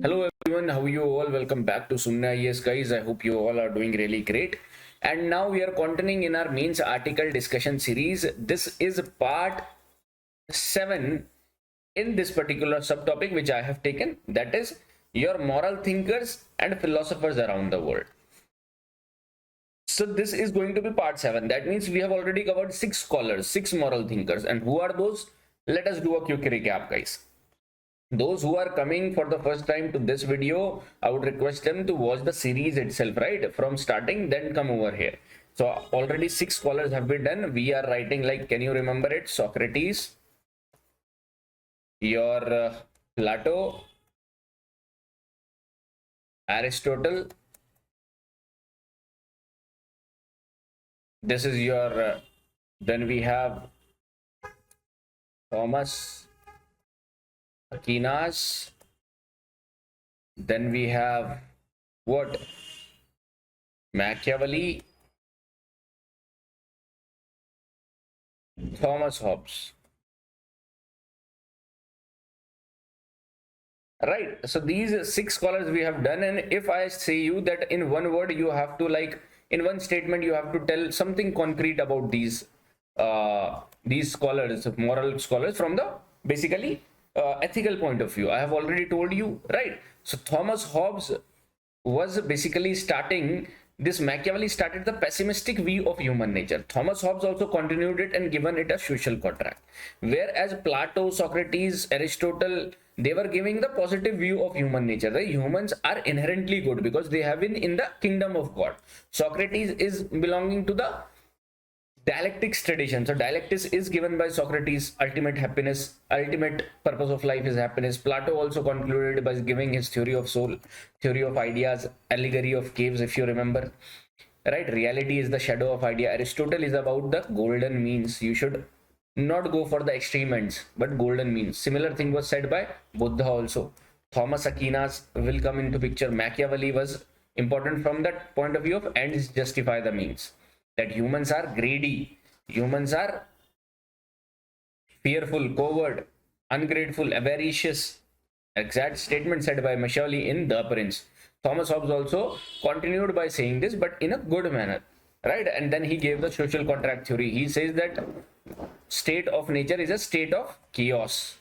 Hello everyone, how are you all? Welcome back to Sunya IAS guys. I hope you all are doing really great. And now we are continuing in our mains article discussion series. This is part 7 in this particular subtopic which I have taken, that is your moral thinkers and philosophers around the world. So this is going to be part 7. That means we have already covered 6 scholars, 6 moral thinkers. And who are those? Let us do a quick recap guys. Those who are coming for the first time to this video, I would request them to watch the series itself, right? From starting, then come over here. So already 6 scholars have been done. We are writing like, can you remember it? Socrates, your Plato, Aristotle. This is your, then we have Thomas Aquinas. Then we have what? Machiavelli, Thomas Hobbes. Right. So these 6 scholars we have done, and if I say you that in one word you have to in one statement you have to tell something concrete about these scholars, moral scholars from the basically ethical point of view. I have already told you, right? So Thomas Hobbes was basically starting this. Machiavelli started the pessimistic view of human nature. Thomas Hobbes also continued it and given it a social contract. Whereas Plato, Socrates, Aristotle, they were giving the positive view of human nature. The humans are inherently good because they have been in the kingdom of God. Socrates is belonging to the dialectics tradition. So dialectics is given by Socrates. Ultimate happiness, ultimate purpose of life is happiness. Plato also concluded by giving his theory of soul, theory of ideas, allegory of caves, if you remember, right? Reality is the shadow of idea. Aristotle is about the golden means. You should not go for the extreme ends, but golden means. Similar thing was said by Buddha also. Thomas Aquinas will come into picture. Machiavelli was important from that point of view of ends justify the means. That humans are greedy, humans are fearful, coward, ungrateful, avaricious. Exact statement said by Machiavelli in The Prince. Thomas Hobbes also continued by saying this, but in a good manner, right? And then he gave the social contract theory. He says that state of nature is a state of chaos,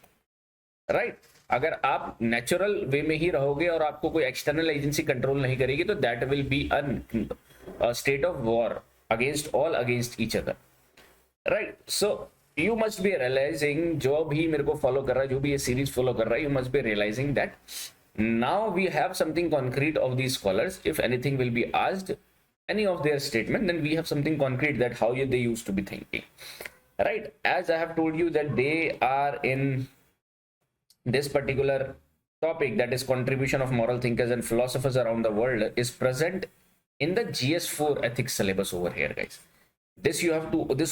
right? अगर आप natural way में ही रहोगे और आपको कोई external agency control नहीं करेगी तो that will be a state of war against each other, right? So you must be realizing, जो भी मेरे को फॉलो कर रहा है, जो भी ये सीरीज फॉलो कर रहा है, you must be realizing that now we have something concrete of these scholars. If anything will be asked, any of their statement, then we have something concrete that how they used to be thinking, right? As I have told you that they are in this particular topic, that is contribution of moral thinkers and philosophers around the world, is present in the GS4 ethics syllabus over here, guys. This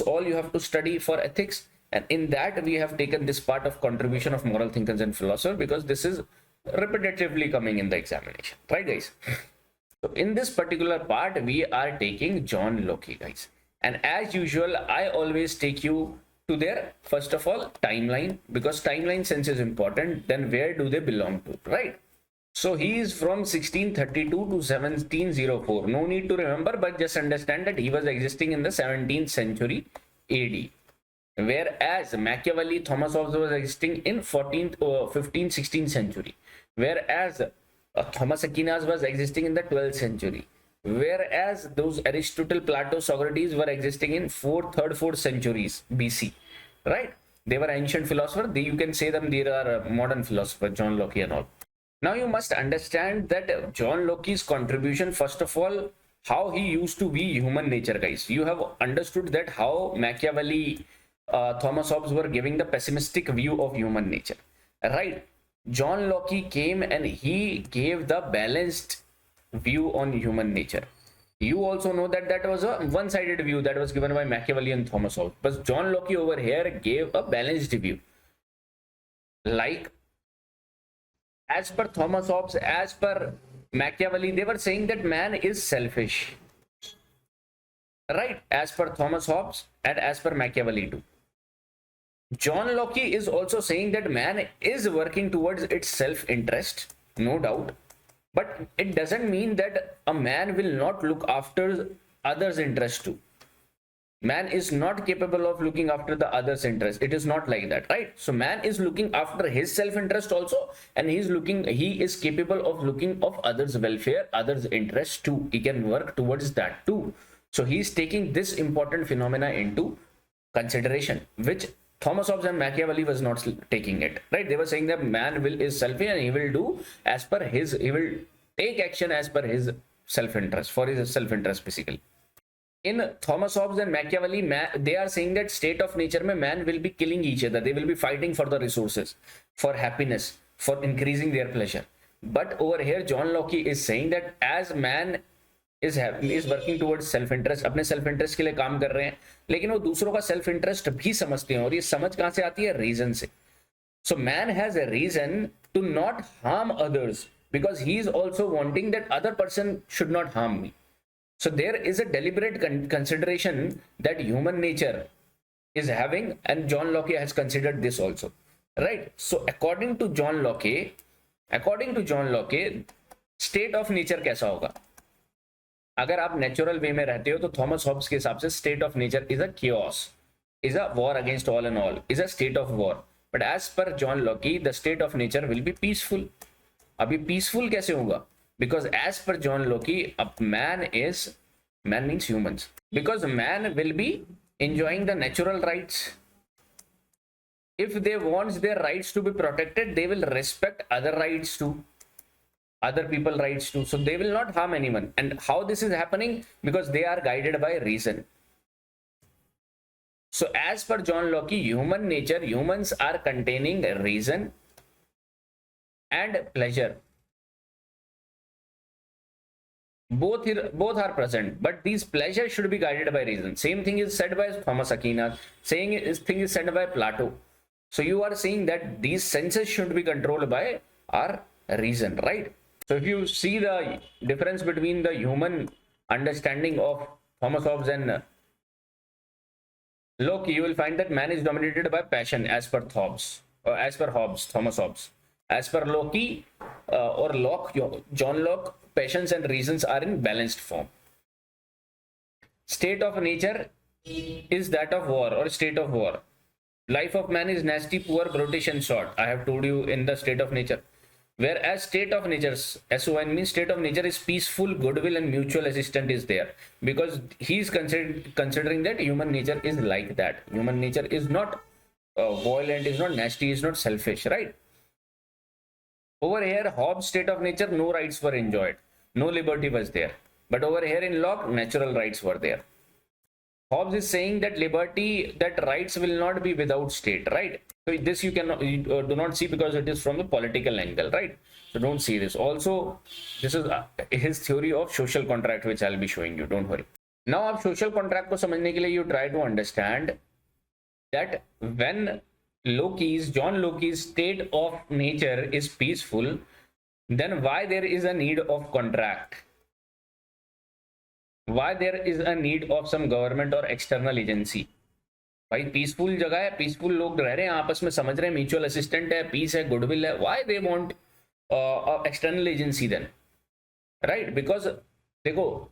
all you have to study for ethics, and in that we have taken this part of contribution of moral thinkers and philosophers because this is repetitively coming in the examination, right guys? So in this particular part we are taking John Locke, guys, and as usual I always take you to their first of all timeline, because timeline sense is important. Then where do they belong to, right? So he is from 1632 to 1704. No need to remember, but just understand that he was existing in the 17th century AD. Whereas Machiavelli, Thomas Hobbes was existing in 14th, 15th, 16th century. Whereas Thomas Aquinas was existing in the 12th century. Whereas those Aristotle, Plato, Socrates were existing in 3rd, 4th centuries BC, right? They were ancient philosophers. You can say them, they are modern philosophers, John Locke and all. Now you must understand that John Locke's contribution, first of all, how he used to be human nature, guys. You have understood that how Machiavelli, Thomas Hobbes were giving the pessimistic view of human nature, right? John Locke came and he gave the balanced view on human nature. You also know that that was a one-sided view that was given by Machiavelli and Thomas Hobbes, but John Locke over here gave a balanced view. Like, as per Thomas Hobbes, as per Machiavelli, they were saying that man is selfish, right? As per Thomas Hobbes and as per Machiavelli too. John Locke is also saying that man is working towards its self-interest, no doubt, but it doesn't mean that a man will not look after others' interests too. Man is not capable of looking after the other's interest. It is not like that, right? So man is looking after his self-interest also, and he is capable of looking of others' welfare, others' interest too. He can work towards that too. So he's taking this important phenomena into consideration, which Thomas Hobbes and Machiavelli was not taking it, right? They were saying that man is selfish and he will do as per he will take action as per his self-interest, for his self-interest basically. In Thomas Hobbes and Machiavelli, they are saying that state of nature mein man will be killing each other. They will be fighting for the resources, for happiness, for increasing their pleasure. But over here, John Locke is saying that as man is working towards self interest, अपने self interest के लिए काम कर रहे हैं, लेकिन वो दूसरों का self interest भी समझते हैं, और ये समझ कहाँ से आती है? Reason से. So man has a reason to not harm others because he is also wanting that other person should not harm me. So there is a deliberate consideration that human nature is having, and John Locke has considered this also, right? So according to John Locke, state of nature कैसा होगा? अगर आप natural way में रहते हो तो Thomas Hobbes के हिसाब से state of nature is a chaos, is a war against all and all, is a state of war. But as per John Locke, the state of nature will be peaceful. अभी peaceful कैसे होगा? Because as per John Locke, man means humans. Because man will be enjoying the natural rights. If they want their rights to be protected, they will respect other rights too, other people rights too. So they will not harm anyone. And how this is happening? Because they are guided by reason. So as per John Locke, human nature, humans are containing reason and pleasure. Both are present, but these pleasures should be guided by reason. Same thing is said by Thomas Aquinas. Thing is said by Plato. So you are saying that these senses should be controlled by our reason, right? So if you see the difference between the human understanding of Thomas Hobbes and Locke, you will find that man is dominated by passion as per Thomas Hobbes. As per Locke or Locke, John Locke, passions and reasons are in balanced form. State of nature is that of war or state of war. Life of man is nasty, poor, brutish and short. I have told you in the state of nature. Whereas state of nature, SON means state of nature is peaceful, goodwill and mutual assistance is there. Because he is considering that human nature is like that. Human nature is not violent, is not nasty, is not selfish, right? Over here, Hobbes' state of nature, no rights were enjoyed. No liberty was there. But over here in Locke, natural rights were there. Hobbes is saying that rights will not be without state, right? So this you do not see because it is from the political angle, right? So don't see this. Also, this is his theory of social contract, which I'll be showing you. Don't worry. Now, आप social contract को समझने के लिए you try to understand that when John Locke's state of nature is peaceful, then why there is a need of contract? Why there is a need of some government or external agency? भाई peaceful जगह है, peaceful लोग रह रहे हैं, आपस में समझ रहे हैं, म्यूचुअल असिस्टेंट है, पीस है, गुडविल है. Why they want external agency then? Right? Because देखो,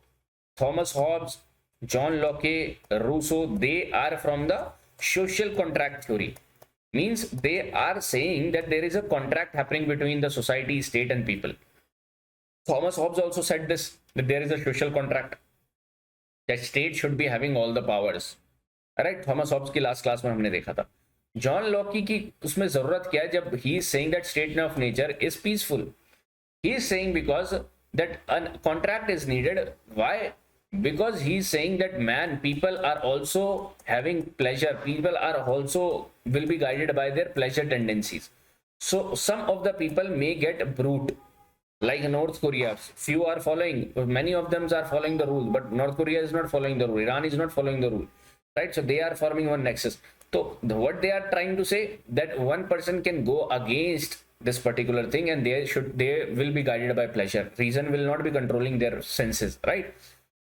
Thomas Hobbes, John Locke, Rousseau, they are from the social contract theory. Means they are saying that there is a contract happening between the society, state and people. Thomas Hobbes also said this, that there is a social contract, that state should be having all the powers. Right? Thomas Hobbes की last class में हमने देखा था. John Locke की उसमें जरूरत क्या है जब he is saying that state of nature is peaceful? He is saying because that a contract is needed. Why? Because he is saying that people are also having pleasure. People are also will be guided by their pleasure tendencies. So some of the people may get brute, like North Korea. Few are following, many of them are following the rule, but North Korea is not following the rule. Iran is not following the rule, right? So they are forming one nexus. So what they are trying to say, that one person can go against this particular thing and they will be guided by pleasure. Reason will not be controlling their senses, right?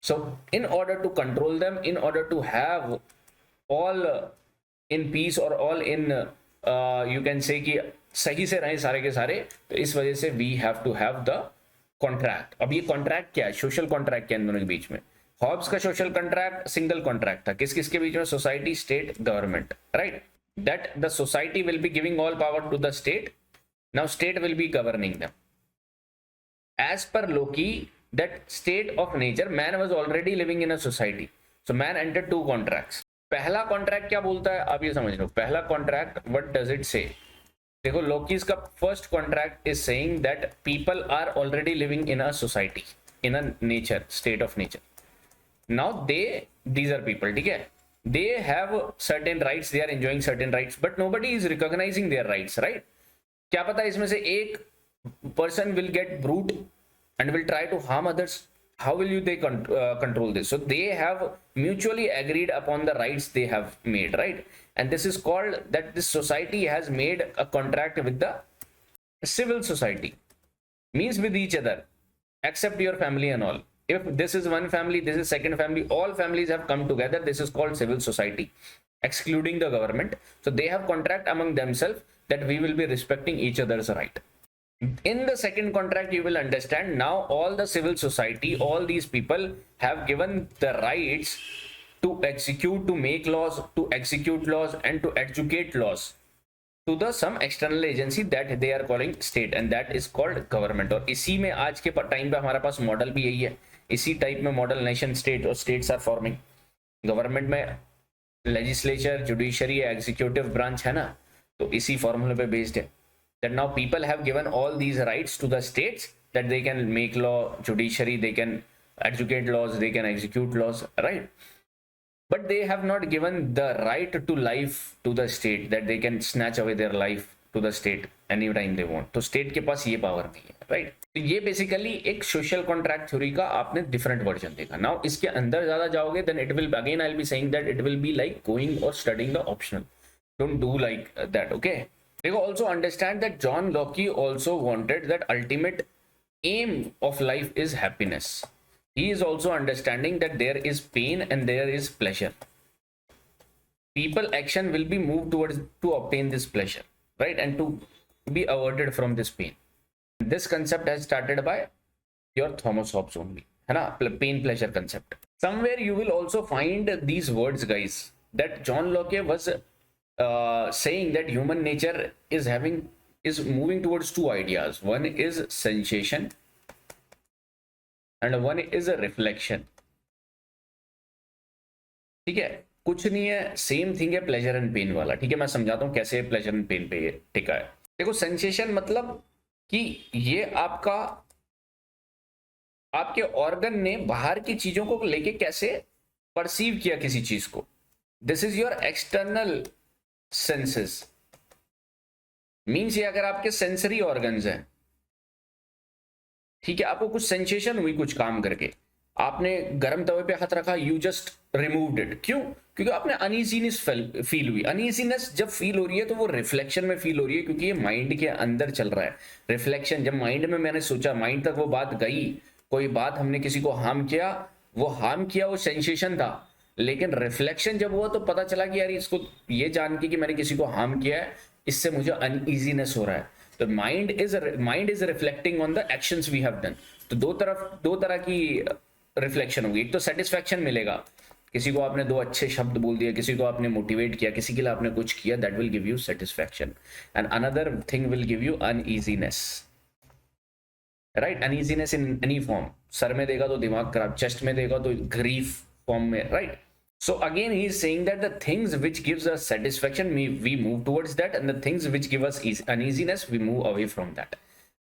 So in order to control them, in order to have all in peace or all in you can say ki सही से रहें सारे के सारे, तो इस वजह से we have to have the contract. अब ये कॉन्ट्रैक्ट क्या है? सोशल कॉन्ट्रैक्ट क्या है इन दोनों के बीच में? हॉब्स का सोशल कॉन्ट्रैक्ट सिंगल कॉन्ट्रैक्ट था, किस किस के बीच में? Society, state, government, right? That the society will be giving all power to the state, now state will be governing them. As per Locke, that state of nature, man was already living in a society, so man entered two contracts. पहला contract क्या बोलता है आप ये समझ लो। पहला contract what does it से? देखो लोकीज का first contract is saying that people are already living in a society, in a nature, state of nature. Now these are people, ठीक है, they have certain rights, they are enjoying certain rights, but nobody is recognizing their rights, right? क्या पता इसमें से एक person will get brute and will try to harm others. How will they control this? So they have mutually agreed upon the rights they have made, right? And this is called that this society has made a contract with the civil society, means with each other, except your family and all. If this is one family, this is second family, all families have come together, this is called civil society, excluding the government. So they have contract among themselves that we will be respecting each other's right. In the second contract, you will understand now all the civil society, all these people have given the rights to execute, to make laws, to execute laws, and to educate laws to the some external agency that they are calling state, and that is called government. और इसी में आज के time पे हमारे पास model भी यही है, इसी टाइप में मॉडल नेशन स्टेट और स्टेट्स आर फॉर्मिंग। गवर्नमेंट में लेजिस्लेचर, जुडिशरी, एग्जीक्यूटिव ब्रांच है ना, तो इसी फॉर्मूले पे बेस्ड है। That now people have given all these rights to the states that they can make law, judiciary, they can educate laws, they can execute laws, right? But they have not given the right to life to the state, that they can snatch away their life to the state anytime they want. तो state के पास ये power नहीं है, right? तो ये basically एक social contract theory का आपने डिफरेंट वर्जन देखा। नाउ इसके अंदर ज्यादा जाओगे then it will again I'll be saying that it will be like going or studying the optional. Don't do like that, okay? They also understand that John Locke also wanted that ultimate aim of life is happiness. He is also understanding that there is pain and there is pleasure. People action will be moved towards to obtain this pleasure, right? And to be averted from this pain. This concept has started by your Thomas Hobbes only, है ना? Pain pleasure concept. Somewhere you will also find these words, guys, that John Locke was saying that human nature is moving towards two ideas. One is sensation and one is a reflection. ठीक है, कुछ नहीं है, same thing है pleasure and pen वाला। ठीक है, मैं समझाता हूं कैसे प्लेजर एंड पेन पे ये टिका है। देखो सेंसेशन मतलब कि ये आपके ऑर्गन ने बाहर की चीजों को लेके कैसे परसीव किया किसी चीज को। This is your external senses, means ये अगर आपके सेंसरी ऑर्गन्स हैं, ठीक है, आपको कुछ सेंसेशन हुई कुछ काम करके, आपने गर्म तवे पे हाथ रखा, यू जस्ट रिमूव्ड इट। क्यों? क्योंकि आपने अनईजीनेस फील हुई। अनईजीनेस जब फील हो रही है तो वो रिफ्लेक्शन में फील हो रही है, क्योंकि ये माइंड के अंदर चल रहा है। रिफ्लेक्शन जब माइंड में मैंने सोचा, माइंड तक वो बात गई, कोई बात हमने किसी को हार्म किया, वो सेंसेशन था। लेकिन रिफ्लेक्शन जब हुआ तो पता चला कि यार इसको ये जान के कि मैंने किसी को हार्म किया है, इससे मुझे अनईजीनेस हो रहा है। तो mind is reflecting on the actions we have done. तो दो तरह की रिफ्लेक्शन होगी। एक तो सेटिस्फैक्शन मिलेगा, किसी को आपने दो अच्छे शब्द बोल दिया, किसी को आपने मोटिवेट किया, किसी के लिए आपने कुछ किया, that will give you satisfaction. And another thing will give you uneasiness, right? Uneasiness in any form, sir में देगा तो दिमाग खराब, चेस्ट में देगा तो ग्रीफ फॉर्म में, right? So again he is saying that the things which gives us satisfaction, we move towards that, and the things which give us uneasiness, we move away from that,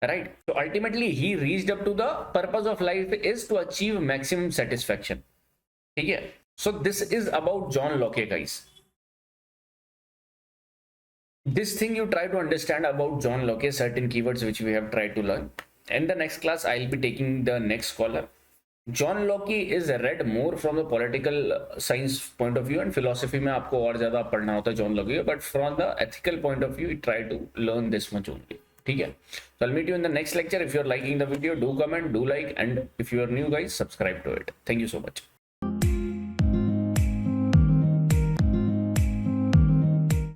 right? So ultimately he reached up to the purpose of life is to achieve maximum satisfaction. ठीक है? So this is about John Locke, guys. This thing you try to understand about John Locke, certain keywords which we have tried to learn. In the next class I'll be taking the next scholar. John Locke is read more from the political science point of view, and philosophy में आपको और ज़्यादा पढ़ना होता है John Locke, but from the ethical point of view, you try to learn this much only. ठीक है? So I'll meet you in the next lecture. If you're liking the video, do comment, do like, and if you are new, guys, subscribe to it. Thank you so much.